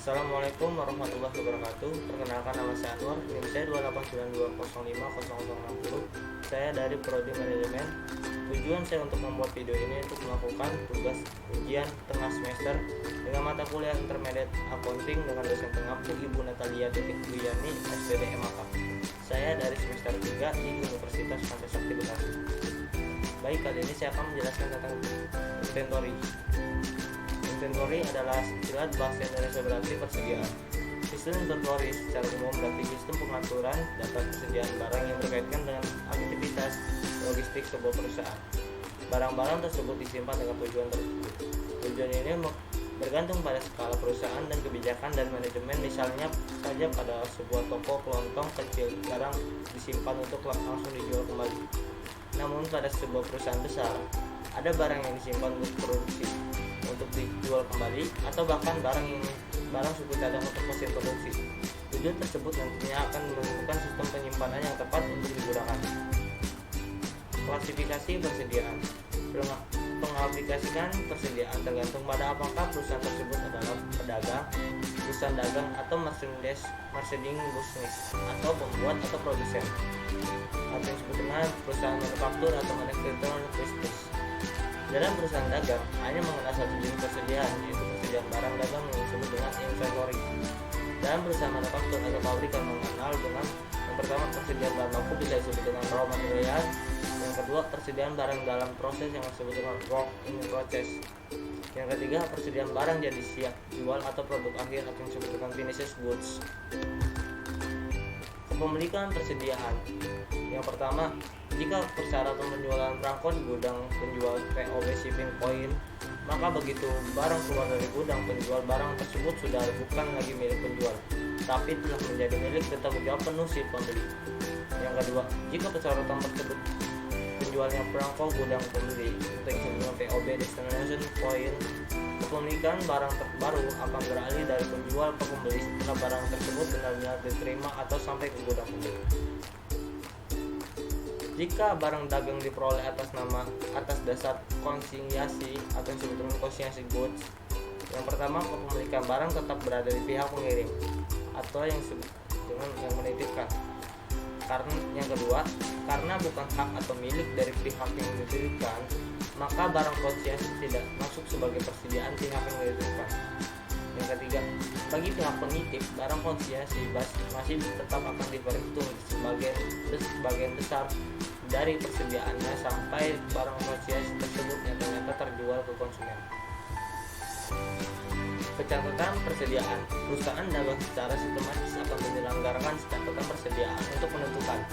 Assalamualaikum warahmatullahi wabarakatuh. Perkenalkan, nama saya Anwar, NIM saya 2892050060. Saya dari Prodi Manajemen. Tujuan saya untuk membuat video ini untuk melakukan tugas ujian tengah semester dengan mata kuliah intermediate accounting dengan dosen pengampu Ibu Natalia Duyani, SPD MAK. Saya dari semester 3 di Universitas Pancasakti Bekasi. Baik, kali ini saya akan menjelaskan tentang inventory. Inventory adalah istilah bahasa Indonesia berarti persediaan. Sistem inventory secara umum berarti sistem pengaturan data persediaan barang yang berkaitan dengan aktivitas logistik sebuah perusahaan. Barang-barang tersebut disimpan dengan tujuan tersebut. Tujuan ini bergantung pada skala perusahaan dan kebijakan dan manajemen. Misalnya saja pada sebuah toko kelontong kecil, barang disimpan untuk langsung dijual kembali. Namun pada sebuah perusahaan besar, ada barang yang disimpan untuk produksi, untuk dijual kembali, atau bahkan barang suku cadang untuk mesin produksi. Tujuan tersebut nantinya akan menentukan sistem penyimpanan yang tepat untuk digunakan. Klasifikasi persediaan. Pengaplikasikan persediaan tergantung pada apakah perusahaan tersebut adalah pedagang, perusahaan dagang, atau merchandising business, atau pembuat atau produsen, atau yang disebut dengan perusahaan manufaktur atau manufacturing business. Dalam perusahaan dagang hanya mengenal satu jenis persediaan, yaitu persediaan barang dagang yang disebut dengan inventory. Dalam perusahaan manufaktur atau pabrik yang mengenal dengan yang pertama persediaan bahan baku bisa disebut dengan raw material, yang kedua persediaan barang dalam proses yang disebut dengan work in process, yang ketiga persediaan barang jadi siap jual atau produk akhir atau yang disebut dengan finished goods. Kepemilikan persediaan. Yang pertama, jika persyaratan penjualan perangko di gudang penjual POB shipping point, maka begitu barang keluar dari gudang penjual, barang tersebut sudah bukan lagi milik penjual, tapi telah menjadi milik bertanggung jawab penuh si pembeli. Yang kedua, jika persyaratan tersebut penjualnya perangko gudang pembeli, untuk yang disebut POB destination point, kepemilikan barang terbaru akan beralih dari penjual ke pembeli setelah barang tersebut benar-benar diterima atau sampai ke gudang pembeli. Jika barang dagang diperoleh atas dasar konsinyasi atau yang disebut dengan konsinyasi goods, yang pertama kepemilikan barang tetap berada di pihak pengirim atau yang disebut dengan yang menitipkan. Karena yang kedua, karena bukan hak atau milik dari pihak yang menitipkan, maka barang konsinyasi tidak masuk sebagai persediaan pihak yang menitipkan. Yang ketiga, bagi pihak penitip, barang konsinyasi masih tetap akan diperhitung sebagian besar dari persediaannya sampai barang konsinyasi tersebut yang ternyata terjual ke konsumen. Pencatatan persediaan. Perusahaan dagang secara sistematis akan menyelenggarakan catatan persediaan untuk menentukan,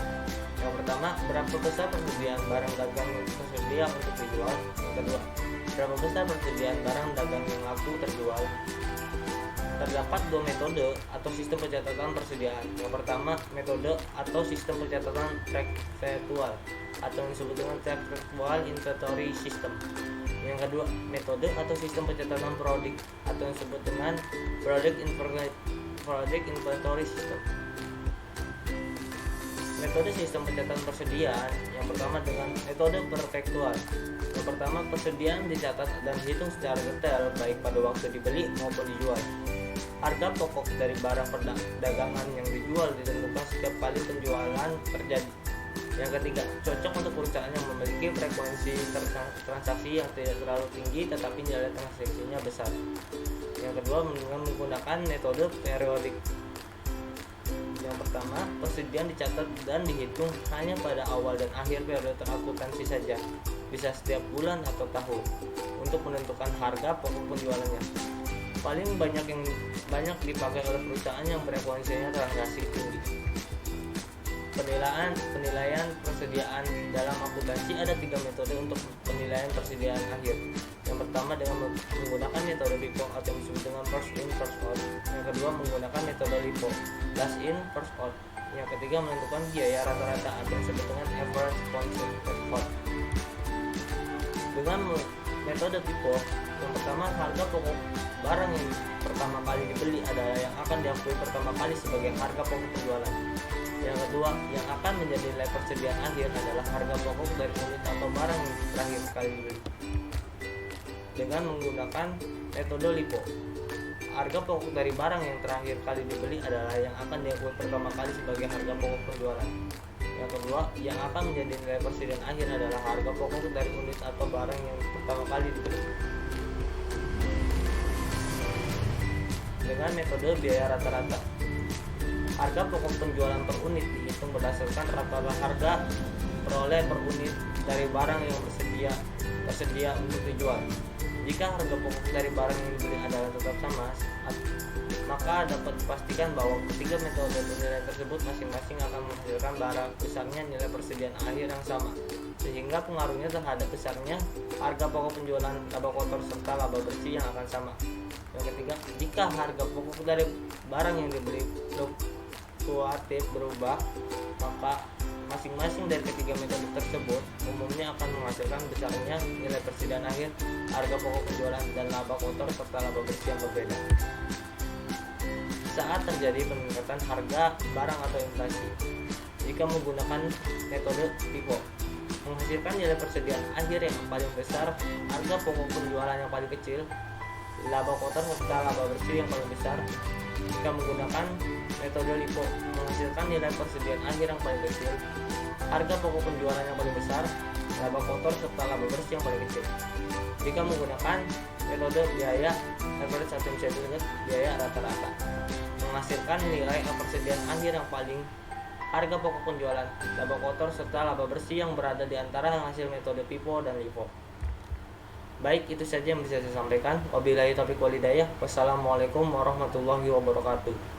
yang pertama, berapa besar persediaan barang dagang yang tersedia untuk dijual. Yang kedua, berapa besar persediaan barang dagang yang laku terjual. Terdapat dua metode atau sistem pencatatan persediaan. Yang pertama, metode atau sistem pencatatan track-virtual atau yang disebut dengan track-virtual inventory system. Yang kedua, metode atau sistem pencatatan produk atau yang disebut dengan product inventory system. Metode sistem pencatatan persediaan yang pertama dengan metode perfektual. Yang pertama, persediaan dicatat dan dihitung secara detail baik pada waktu dibeli maupun dijual. Harga pokok dari barang perdagangan yang dijual ditentukan setiap kali penjualan terjadi. Yang ketiga, cocok untuk perusahaan yang memiliki frekuensi transaksi yang tidak terlalu tinggi tetapi nilai transaksinya besar. Yang kedua, menggunakan metode periodik. Yang pertama, persediaan dicatat dan dihitung hanya pada awal dan akhir periode akuntansi saja, bisa setiap bulan atau tahun, untuk menentukan harga pokok penjualannya. Paling banyak dipakai oleh perusahaan yang frekuensinya transaksi tinggi. Penilaian persediaan dalam akuntansi. Ada 3 metode untuk penilaian persediaan akhir. Yang pertama dengan menggunakan metode LIFO atau yang disebut dengan first in first out. Yang kedua menggunakan metode LIFO, last in first out. Yang ketiga menentukan biaya rata-rata atau yang disebut dengan average consumption cost. Dengan metode LIFO, yang pertama, harga pokok barang yang pertama kali dibeli adalah yang akan diakui pertama kali sebagai harga pokok penjualan. Yang kedua, yang akan menjadi nilai persediaan akhir adalah harga pokok dari unit atau barang yang terakhir kali dibeli. Dengan menggunakan metode LIFO, harga pokok dari barang yang terakhir kali dibeli adalah yang akan diakui pertama kali sebagai harga pokok penjualan. Yang kedua, yang akan menjadi nilai persediaan akhir adalah harga pokok dari unit atau barang yang pertama kali dibeli. Dengan metode biaya rata-rata, harga pokok penjualan per unit dihitung berdasarkan rata-rata harga peroleh per unit dari barang yang tersedia untuk dijual. Jika harga pokok dari barang yang dibeli adalah tetap sama, maka dapat dipastikan bahwa ketiga metode penilaian tersebut masing-masing akan menghasilkan barang besarnya nilai persediaan akhir yang sama, sehingga pengaruhnya terhadap besarnya harga pokok penjualan laba kotor serta laba bersih yang akan sama. Yang ketiga, jika harga pokok dari barang yang dibeli fluktuatif berubah, maka masing-masing dari ketiga metode tersebut umumnya akan menghasilkan besarnya nilai persediaan akhir, harga pokok penjualan, dan laba kotor serta laba bersih yang berbeda. Saat terjadi peningkatan harga barang atau inflasi, jika menggunakan metode FIFO, menghasilkan nilai persediaan akhir yang paling besar, harga pokok penjualan yang paling kecil, laba kotor serta laba bersih yang paling besar. Jika menggunakan metode LIFO, menghasilkan nilai persediaan akhir yang paling kecil, harga pokok penjualan yang paling besar, laba kotor serta laba bersih yang paling kecil. Jika menggunakan metode biaya average atau biaya rata-rata, menghasilkan nilai persediaan akhir yang paling, harga pokok penjualan, laba kotor serta laba bersih yang berada di antara hasil metode FIFO dan LIFO. Baik, itu saja yang bisa saya sampaikan. Wabillahi taufiq wal hidayah. Wassalamualaikum warahmatullahi wabarakatuh.